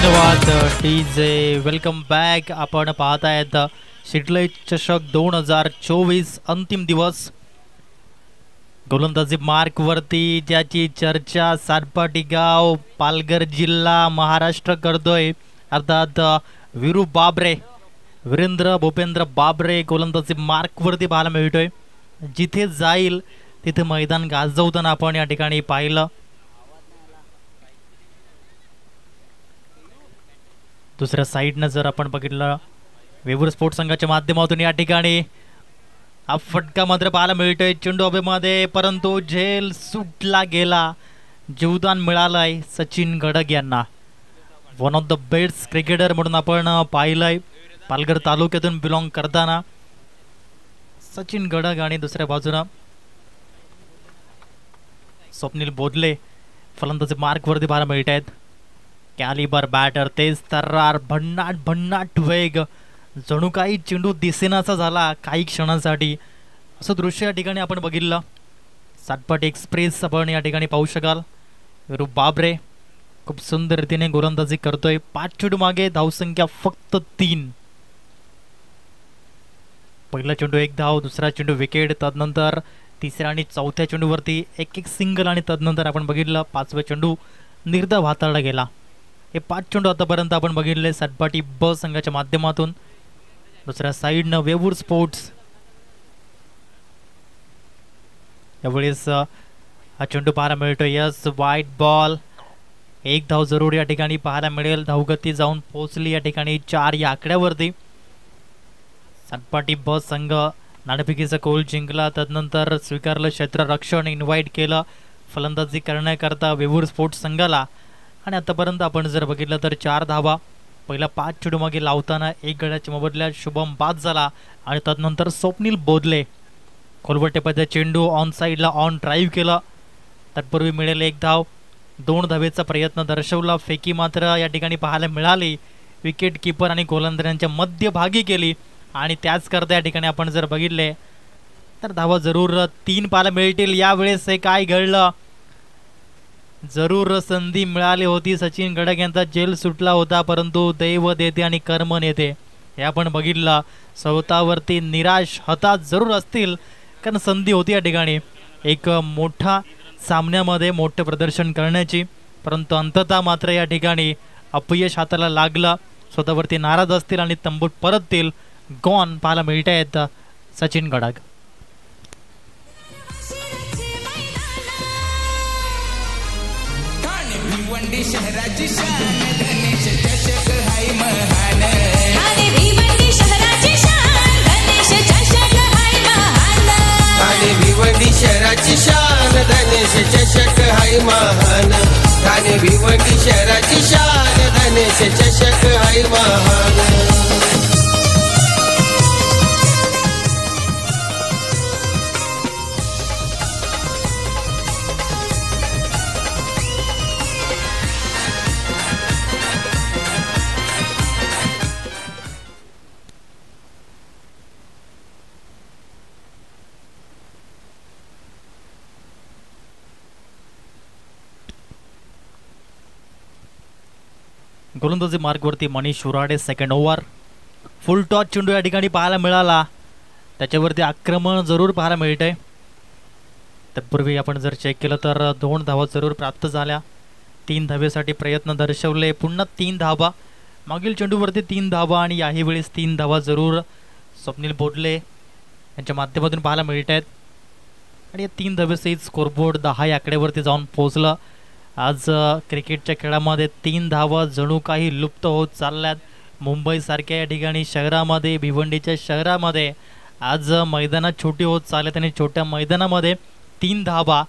धन्यवाद DJ. Welcome back. आपण पाहतायत शिटले चषक 2024 अंतिम दिवस. गोलंदाजी मार्क वरती ज्याची चर्चा सातपाटी गाव पालघर जिल्हा महाराष्ट्र करतोय, अर्थात वीरू बाबरे, वीरेंद्र भूपेंद्र बाबरे गोलंदाजी मार्क वरती पाहायला मिळतोय. जिथे जाईल तिथे मैदान गाजवताना आपण या ठिकाणी पाहिलं. दुसऱ्या साईडनं जर आपण बघितलं वेवूर स्पोर्ट्स संघाच्या माध्यमातून या ठिकाणी हा फटका मात्र पाहायला मिळतोय चेंडू हवेमध्ये, परंतु झेल सुटला गेला. जीवदान मिळालंय सचिन गडग यांना. One of the best cricketer म्हणून आपण पाहिलंय पालघर तालुक्यातून बिलॉंग करताना सचिन गडग. आणि दुसऱ्या बाजूला स्वप्नील बोधले फलंदाजी मार्क वरती पाहायला मिळत आहेत. कॅलिबर बॅटर, तेज तर्रार, भन्नाट भन्नाट वेग, जणू काही चेंडू दिसेनासा झाला काही क्षणांसाठी, असं दृश्य या ठिकाणी आपण बघितलं. सातपाट एक्सप्रेस आपण या ठिकाणी पाहू शकाल. वीरू बाबरे खूप सुंदर रीतीने गोलंदाजी करतोय. 5 चेंडू मागे, धावसंख्या फक्त 3. पहिला चेंडू 1 धाव, दुसरा चेंडू विकेट, तदनंतर तिसऱ्या आणि चौथ्या चेंडूवरती एक सिंगल, आणि तदनंतर आपण बघितलं 5वा चेंडू निर्धाव हाताळला गेला. हे 5 चेंडू आतापर्यंत आपण बघितले सातपाटी ब संघाच्या माध्यमातून. दुसऱ्या साईडनं वेवूर स्पोर्ट्स यावेळेस हा चेंडू पाहायला मिळतो. यस, वाईट बॉल. 1 धाव जरूर या ठिकाणी पाहायला मिळेल. धावगती जाऊन पोहोचली या ठिकाणी 4 या आकड्यावरती. सातपाटी ब संघ नाणेफेकीचा कौल जिंकला, तदनंतर स्वीकारलं क्षेत्ररक्षण, इन्व्हाइट केलं फलंदाजी करण्याकरता वेवूर स्पोर्ट्स संघाला. आणि आतापर्यंत आपण जर बघितलं तर 4 धावा पहिला 5 चेंडू मागे लावताना 1 गड्याच्या मोबदल्यात शुभम बाद झाला. आणि तदनंतर स्वप्नील बोधले खोलवटेपद्या चेंडू ऑन साईडला ऑन ड्राईव्ह केला. तत्पूर्वी मिळेल 1 धाव. 2 धावेचा प्रयत्न दर्शवला, फेकी मात्र या ठिकाणी पाहायला मिळाली. विकेट किपर आणि गोलंदाजांच्या मध्यभागी केली. आणि त्याच करता या ठिकाणी आपण जर बघितले तर धावा जरूर 3 पाहायला मिळतील. यावेळेस हे काय घडलं, जरूर संधी मिळाली होती. सचिन गडग यांचा जेल सुटला होता, परंतु दैव देते आणि कर्म नेते हे आपण बघितलं. स्वतःवरती निराश हताश जरूर असतील, कारण संधी होती या ठिकाणी एक मोठा सामन्यामध्ये मोठं प्रदर्शन करण्याची, परंतु अंततः मात्र या ठिकाणी अपयश हाताला लागलं. स्वतःवरती नाराज असतील आणि तंबूत परततील. गॉन पाहायला मिळत आहेत सचिन गडग. भिवंडी शहराची शान गणेश चषक हाय महान. ठाणे भिवंडी शहराची शान गणेश चषक हाय महान. ठाणे भिवंडी शहराची शान गणेश चषक हाय महान. ठाणे भिवंडी शहराची शान गणेश चषक हाय महान. गोलंदाजी मार्गवरती Manish Urade second over. Full toss चेंडू या ठिकाणी पाहायला मिळाला, त्याच्यावरती आक्रमण जरूर पाहायला मिळतंय. तत्पूर्वी आपण जर चेक केलं तर 2 धावा जरूर प्राप्त झाल्या. 3 धावेसाठी प्रयत्न दर्शवले, पुन्हा 3 धावा. मागील चेंडूवरती 3 धावा आणि याही वेळेस 3 धावा जरूर स्वप्नील बोधले यांच्या माध्यमातून पाहायला मिळत आहेत. आणि या 3 धावेसहित स्कोरबोर्ड 10 या आकड्यावरती जाऊन पोहोचलं. आज क्रिकेटच्या खेळामध्ये 3 धावा जणू काही लुप्त होत चालल्यात. मुंबईसारख्या या ठिकाणी शहरामध्ये, भिवंडीच्या शहरामध्ये आज मैदानात छोटी होत चालल्यात आणि छोट्या मैदानामध्ये 3 धावा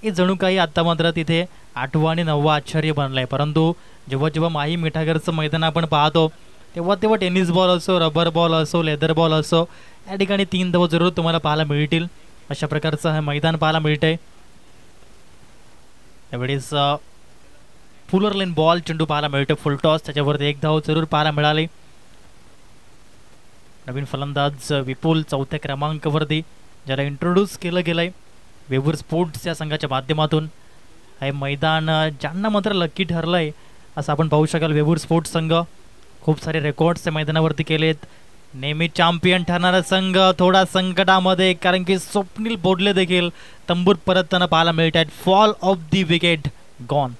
हे जणू काही आता मात्र तिथे 8वं आणि 9वं आश्चर्य बनलं आहे. परंतु जेव्हा जेव्हा माही मिठागरचं मैदान आपण पाहतो तेव्हा तेव्हा टेनिस बॉल असो, रबर बॉल असो, लेदर बॉल असो, या ठिकाणी 3 धावा जरूर तुम्हाला पाहायला मिळतील. अशा प्रकारचं हे मैदान पाहायला मिळतंय. यावेळेस फुलर लेन बॉल चेंडू पाहायला मिळतो, फुल टॉस, त्याच्यावरती 1 धाव जरूर पाहायला मिळाली. नवीन फलंदाज विपुल 4थ्या क्रमांकावरती, ज्याला इंट्रोड्यूस केलं गेलंय वेवूर स्पोर्ट्स या संघाच्या माध्यमातून. हे मैदान ज्यांना मात्र लकी ठरलंय असं आपण पाहू शकाल. वेवूर स्पोर्ट्स संघ खूप सारे रेकॉर्ड्स मैदानावरती केलेत. नेहमी चॅम्पियन ठरणारा संघ थोडा संकटामध्ये, कारण की स्वप्नील बोडले देखील तंबूत परतताना पाहायला मिळत आहेत. Fall of the wicket gone.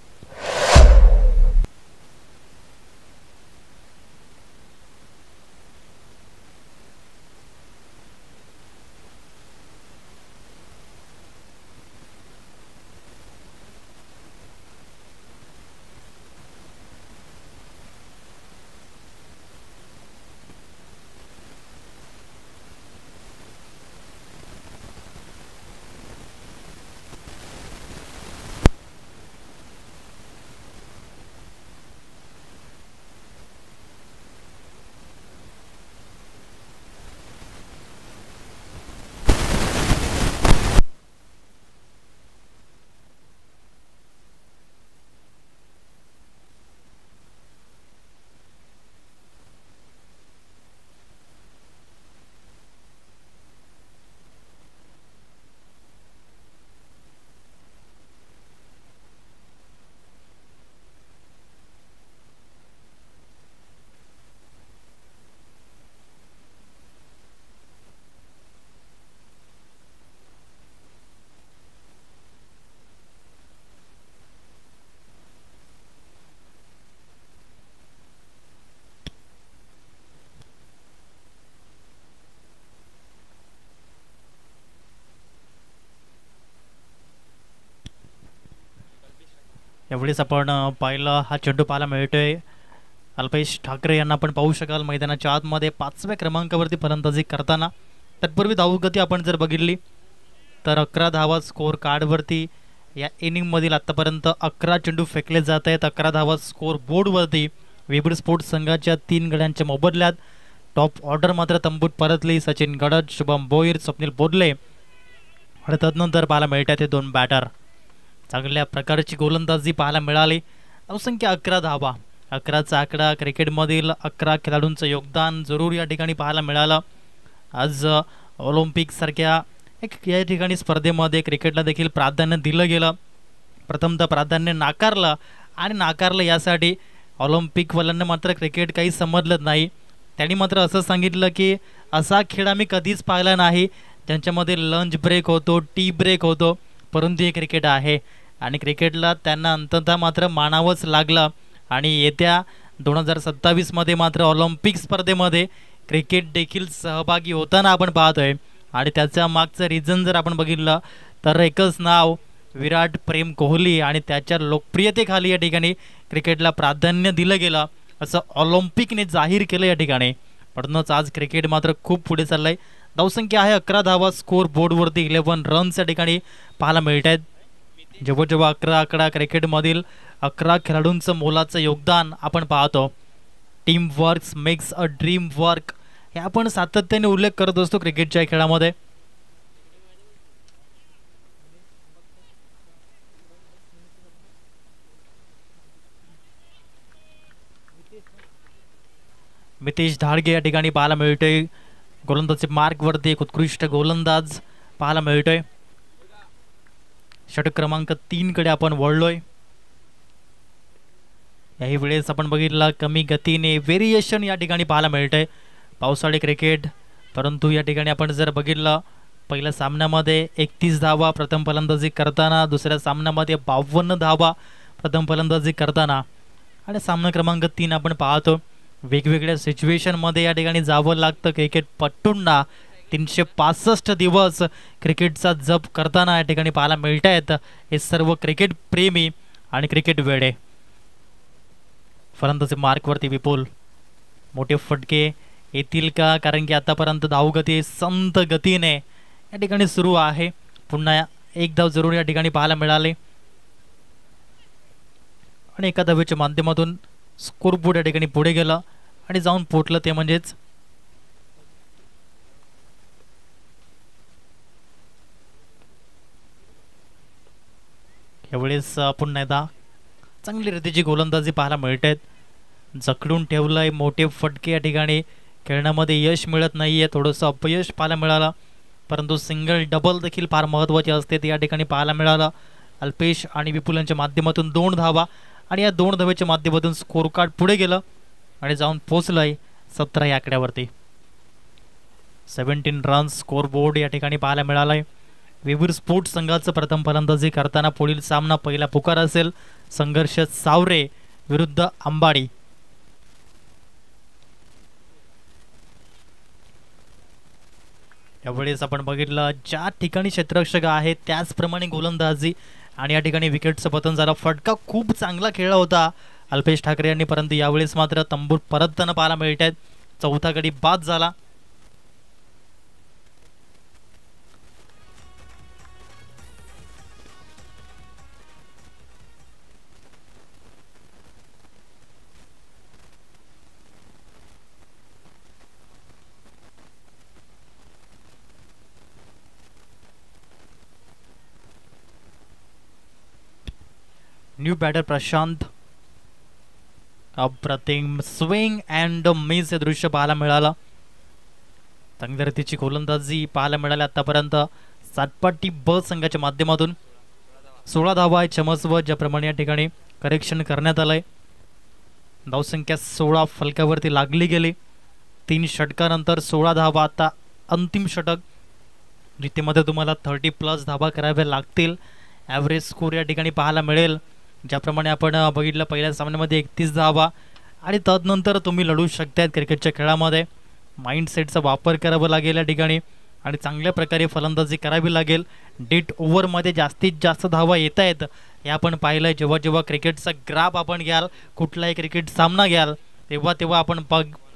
यावेळेस आपण पाहिलं हा चेंडू पाहायला मिळतोय. अल्पेश ठाकरे यांना आपण पाहू शकाल मैदानाच्या आतमध्ये 5व्या क्रमांकावरती फलंदाजी करताना. तत्पूर्वी धावगती आपण जर बघितली तर 11 धावा स्कोअर कार्डवरती या इनिंगमधील आत्तापर्यंत 11 चेंडू फेकले जात आहेत. 11 धावा स्कोअर बोर्डवरती वेवूर स्पोर्ट्स संघाच्या 3 गड्यांच्या मोबदल्यात. टॉप ऑर्डर मात्र तंबूत परतली. सचिन गडद, शुभम बोईर, स्वप्नील बोडले आणि तदनंतर पाहायला मिळतात हे 2 बॅटर. चांगल्या प्रकारची गोलंदाजी पाहायला मिळाली. धावसंख्य 11 धावा, 11चा आकडा क्रिकेटमधील 11 खेळाडूंचं योगदान जरूर या ठिकाणी पाहायला मिळालं. आज ऑलिम्पिकसारख्या या ठिकाणी स्पर्धेमध्ये क्रिकेटला देखील प्राधान्य दिलं गेलं. प्रथमतः प्राधान्य नाकारलं यासाठी ऑलिम्पिकवाल्यांना मात्र क्रिकेट काही समजलं नाही. त्यांनी मात्र असं सांगितलं की असा खेळ आम्ही कधीच पाहिला नाही ज्यांच्यामध्ये लंच ब्रेक होतो, टी ब्रेक होतो, परंतु हे क्रिकेट आहे आणि क्रिकेटला त्यांना अंततः मात्र मानावंच लागलं. आणि येत्या 2027मध्ये मात्र ऑलिम्पिक स्पर्धेमध्ये क्रिकेट देखील सहभागी होताना आपण पाहतोय. आणि त्याच्या मागचं रिझन जर आपण बघितलं तर एकच नाव, विराट प्रेम कोहली, आणि त्याच्या लोकप्रियतेखाली या ठिकाणी क्रिकेटला प्राधान्य दिलं गेलं असं ऑलिम्पिकने जाहीर केलं या ठिकाणी. म्हणूनच आज क्रिकेट मात्र खूप पुढे चाललंय. धावसंख्या आहे 11 धावा, स्कोअर बोर्डवरती 11 रन्स या ठिकाणी पाहायला मिळत आहेत. जेव्हा जेव्हा 11 आकडा क्रिकेटमधील 11 खेळाडूंचं मोलाचं योगदान आपण पाहतो. Team works makes a dream work हे आपण सातत्याने उल्लेख करत असतो क्रिकेटच्या खेळामध्ये. मितेश धाडगे या ठिकाणी पाहायला मिळतोय. गोलंदाजी मार्कवरती एक उत्कृष्ट गोलंदाज पाहायला मिळतोय. षटक क्रमांक 3 कडे आपण वळलोय. याही वेळेस आपण बघितलं कमी गतीने व्हेरिएशन या ठिकाणी पाहायला मिळतंय. पावसाळी क्रिकेट, परंतु या ठिकाणी आपण जर बघितलं पहिल्या सामन्यामध्ये 31 धावा प्रथम फलंदाजी करताना, दुसऱ्या सामन्यामध्ये 52 धावा प्रथम फलंदाजी करताना, आणि सामना क्रमांक 3 आपण पाहतो वेगवेगळ्या सिच्युएशनमध्ये या ठिकाणी जावं लागतं क्रिकेटपटूंना. 365 दिवस क्रिकेटचा जप करताना या ठिकाणी पाहायला मिळत आहेत हे सर्व क्रिकेट प्रेमी आणि क्रिकेट वेडे. फलंदाजी मार्कवरती विपुल, मोठे फटके येतील का? कारण की आतापर्यंत धावगती संत गतीने या ठिकाणी सुरू आहे. पुन्हा एक धाव जरूर या ठिकाणी पाहायला मिळाले आणि एका धावेच्या माध्यमातून स्कोरबोर्ड या ठिकाणी पुढे गेलं आणि जाऊन पोटलं ते म्हणजेच यावेळेस पुन्हा एकदा चांगली रीतीची गोलंदाजी पाहायला मिळते. जखडून ठेवलंय, मोठे फटके या ठिकाणी खेळण्यामध्ये यश मिळत नाहीये, थोडंसं अपयश पाहायला मिळालं, परंतु सिंगल डबल देखील फार महत्त्वाचे असते ते या ठिकाणी पाहायला मिळालं. अल्पेश आणि विपुल यांच्या माध्यमातून 2 धावा आणि या 2 धावेच्या माध्यमातून स्कोर कार्ड पुढे गेलं आणि जाऊन पोहोचलंय 17 या आकड्यावरती. 17 रन्स स्कोर बोर्ड या ठिकाणी पाहायला मिळालाय. वेबूर स्पोर्ट्स संघाचं प्रथम फलंदाजी करताना पुढील सामना पहिला पुकार असेल संघर्ष सावरे विरुद्ध अंबाडी. यावेळेस आपण बघितलं ज्या ठिकाणी क्षेत्ररक्षक आहेत त्याचप्रमाणे गोलंदाजी आणि या ठिकाणी विकेटचं पतन झालं. फटका खूप चांगला खेळला होता अल्पेश ठाकरे यांनी, परंतु यावेळेस मात्र तंबूर परतताना पाहायला मिळत आहेत. चौथा गडी बाद झाला. न्यू बॅटर प्रशांत, अप्रतिम स्विंग अँड मिस हे दृश्य पाहायला मिळालं. चांगल्या रीतीची गोलंदाजी पाहायला मिळाली आतापर्यंत. सातपाटी ब संघाच्या माध्यमातून 16 धावा आहे क्षमस्व, ज्याप्रमाणे या ठिकाणी करेक्शन करण्यात आलंय. धावसंख्या 16 फलकावरती लागली गेली. 3 षटकानंतर 16 धावा. आता अंतिम षटक जिथे तुम्हाला 30+ धावा कराव्या लागतील. ॲव्हरेज स्कोर या ठिकाणी पाहायला मिळेल. ज्याप्रमाणे आपण बघितलं पहिल्या सामन्यामध्ये 31 धावा आणि तदनंतर तुम्ही लढू शकतायत क्रिकेटच्या खेळामध्ये. माइंडसेटचा वापर करावा लागेल या ठिकाणी आणि चांगल्या प्रकारे फलंदाजी करावी लागेल. डेट ओव्हरमध्ये जास्तीत जास्त धावा येत आहेत हे आपण पाहिलं. जेव्हा जेव्हा क्रिकेटचा ग्राफ आपण घ्याल, कुठलाही क्रिकेट सामना घ्याल, तेव्हा तेव्हा आपण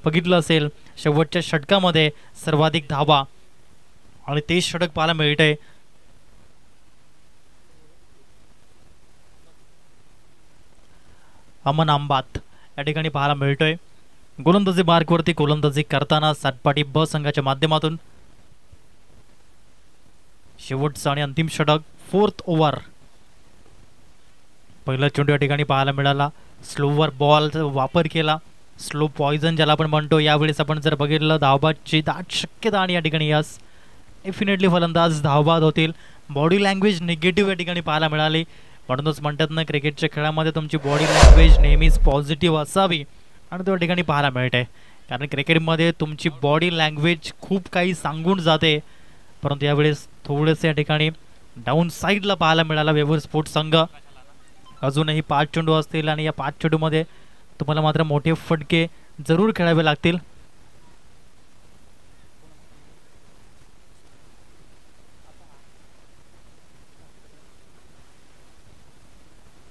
बघितलं असेल शेवटच्या षटकामध्ये सर्वाधिक धावा आणि तेच षटक पाहायला मिळतंय. अमन आंबात या ठिकाणी पाहायला मिळतोय. गोलंदाजी मार्कवरती गोलंदाजी करताना सातपाटी ब संघाच्या माध्यमातून शेवटचं आणि अंतिम षटक 4th ओव्हर. पहिला चेंडू या ठिकाणी पाहायला मिळाला. स्लोवर बॉलचा वापर केला, स्लो पॉइझन ज्याला आपण म्हणतो. यावेळेस आपण जर बघितलं धावबादची दाट शक्यता आणि या ठिकाणी यस डेफिनेटली फलंदाज धावबाद होतील. बॉडी लँग्वेज निगेटिव्ह या ठिकाणी पाहायला मिळाली. म्हणूनच म्हणतात ना क्रिकेटच्या खेळामध्ये तुमची बॉडी लँग्वेज नेहमीच पॉझिटिव्ह असावी आणि त्या ठिकाणी पाहायला मिळते. कारण क्रिकेटमध्ये तुमची बॉडी लँग्वेज खूप काही सांगून जाते. परंतु यावेळेस थोडेसे या ठिकाणी डाऊन साईडला पाहायला मिळाला वेव्हर स्पोर्ट्स संघ. अजूनही 5 चेंडू असतील आणि या 5 चेंडूमध्ये तुम्हाला मात्र मोठे फटके जरूर खेळावे लागतील.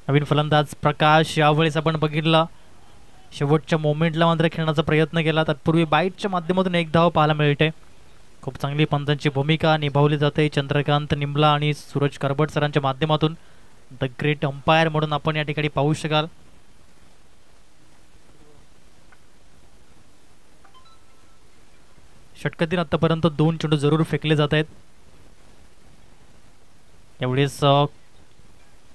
नवीन फलंदाज प्रकाश. यावेळेस आपण बघितलं शेवटच्या मोमेंटला मात्र खेळण्याचा प्रयत्न केला. तत्पूर्वी बाईटच्या माध्यमातून 1 धाव पाहायला मिळते. खूप चांगली पंचांची भूमिका निभावली जाते चंद्रकांत निमला आणि सूरज करबट सरांच्या माध्यमातून. द ग्रेट अंपायर म्हणून आपण या ठिकाणी पाहू शकाल. षटकातील आतापर्यंत 2 चेंडू जरूर फेकले जात आहेत. यावेळेस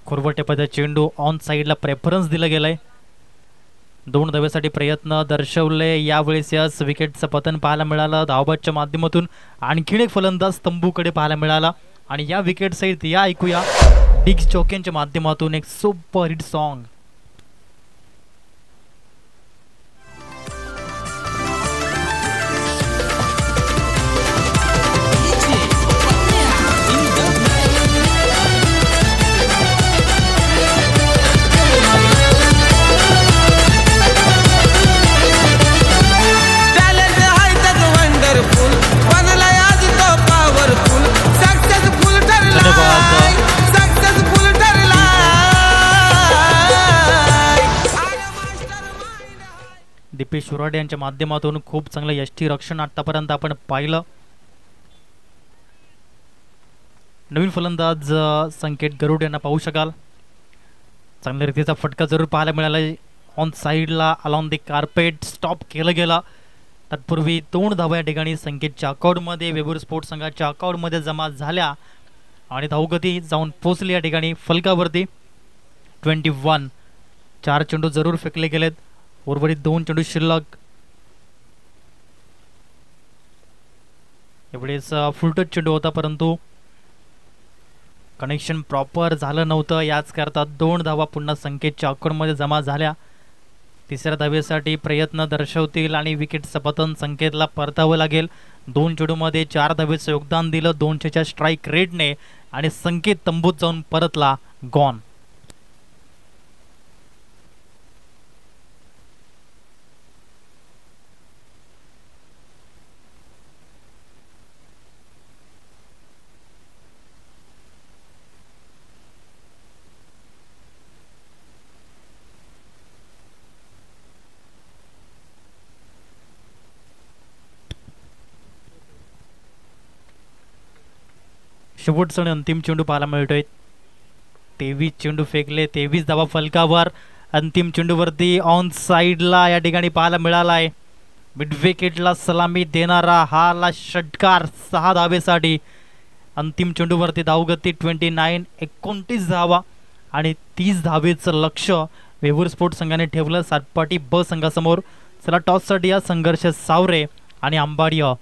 खोरवटेपदा चेंडू ऑन साईडला प्रेफरन्स दिला गेलाय. 2 धावेसाठी प्रयत्न दर्शवले. यावेळेस याच विकेटचं पतन पाहायला मिळालं धावबादच्या माध्यमातून. आणखीन एक फलंदाज तंबूकडे पाहायला मिळाला आणि या विकेट सहित या ऐकूया डिग चौक्यांच्या माध्यमातून एक super hit song. Deepesh Shirode यांच्या माध्यमातून खूप चांगलं यष्टी रक्षण आतापर्यंत आपण पाहिलं. नवीन फलंदाज संकेत गरुड यांना पाहू शकाल. चांगल्या रीतीचा फटका जरूर पाहायला मिळाला. ऑन साईडला अलॉन द कार्पेट स्टॉप केलं गेलं. तत्पूर्वी 2 धावा या ठिकाणी संकेतच्या अकाउंटमध्ये वेबूर स्पोर्ट्स संघाच्या अकाउंटमध्ये जमा झाल्या आणि धावगती जाऊन पोचली या ठिकाणी फलकावरती 21. 4 चेंडू जरूर फेकले गेलेत. उर्वरित 2 चेंडू शिल्लक. एवढेच फुलटच चेंडू होता परंतु कनेक्शन प्रॉपर झालं नव्हतं, याच करता 2 धावा पुन्हा संकेतच्या अकाउंटमध्ये जमा झाल्या. तिसऱ्या धावेसाठी प्रयत्न दर्शवतील आणि विकेटचं पतन संकेतला परतावं लागेल. 2 चेंडूमध्ये 4 धावेचं योगदान दिलं 200च्या स्ट्राईक रेटने आणि संकेत तंबूत जाऊन परतला गॉन. शेवटचा आणि अंतिम चेंडू पाहायला मिळतोय. 23 चेंडू फेकले, 23 धावा फलकावर. अंतिम चेंडूवरती ऑन साईडला या ठिकाणी पाहायला मिळालाय. मिड विकेटला सलामी देणारा हा आला षटकार 6 धावेसाठी. अंतिम चेंडूवरती धावगती 29 धावा आणि 30 धावेचं लक्ष वेवूर स्पोर्ट संघाने ठेवलं सातपाटी ब संघासमोर. चला टॉससाठी हा संघर्ष सावरे आणि आंबाडिया.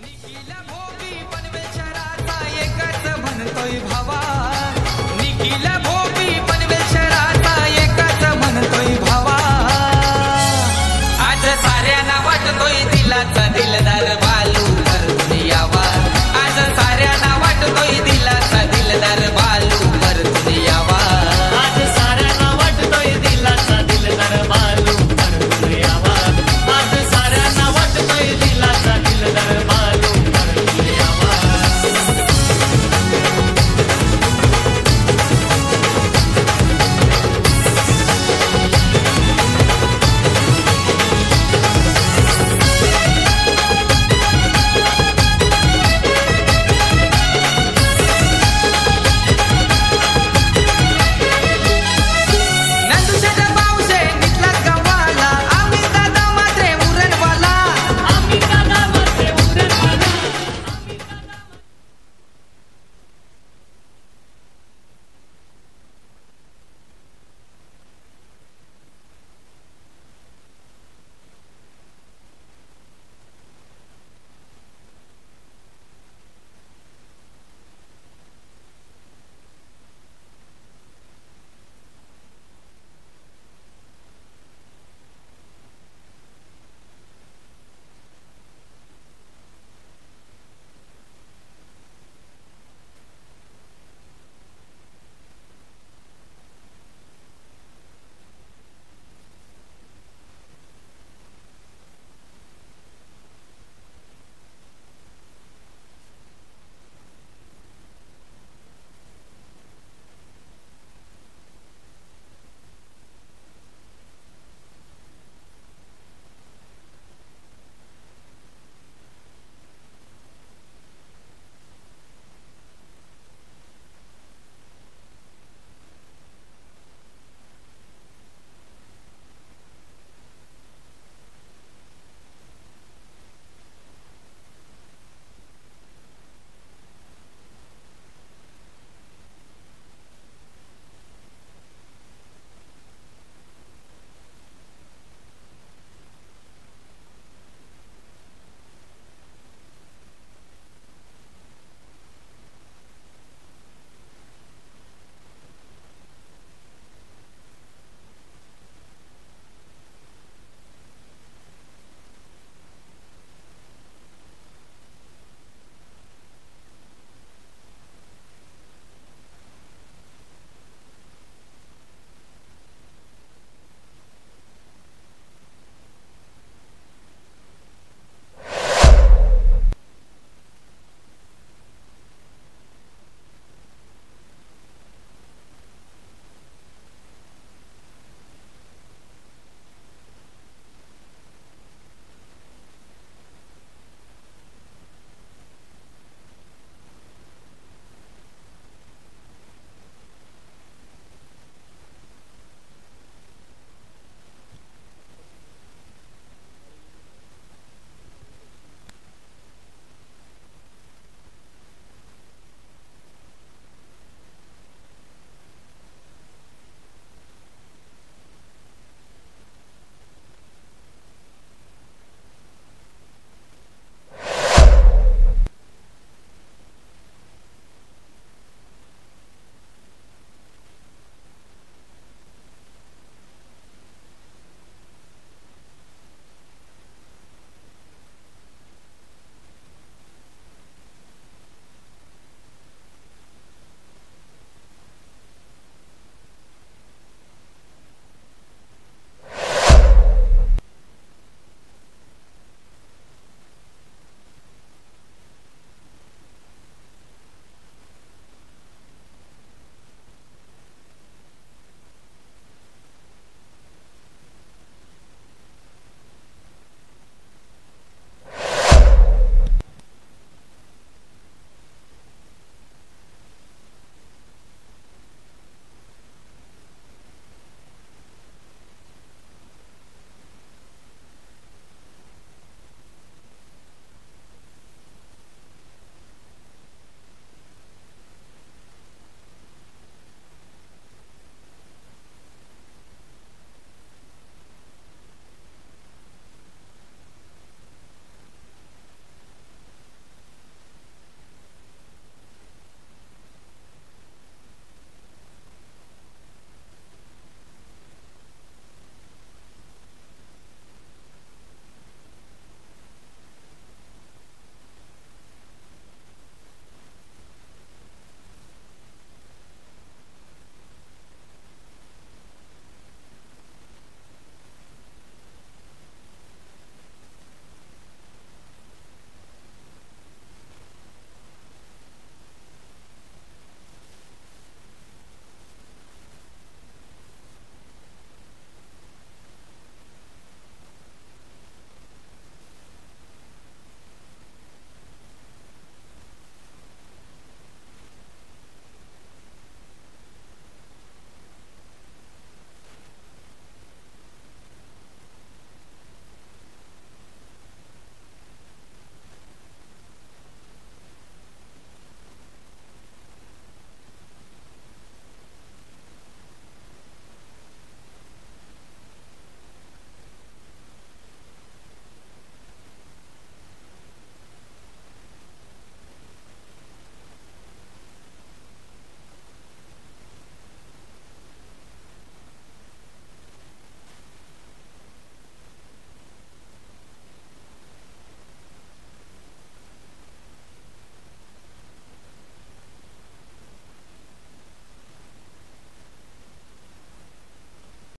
निखिल भोगी पनवेल शहराचा एकच म्हणतोय भावा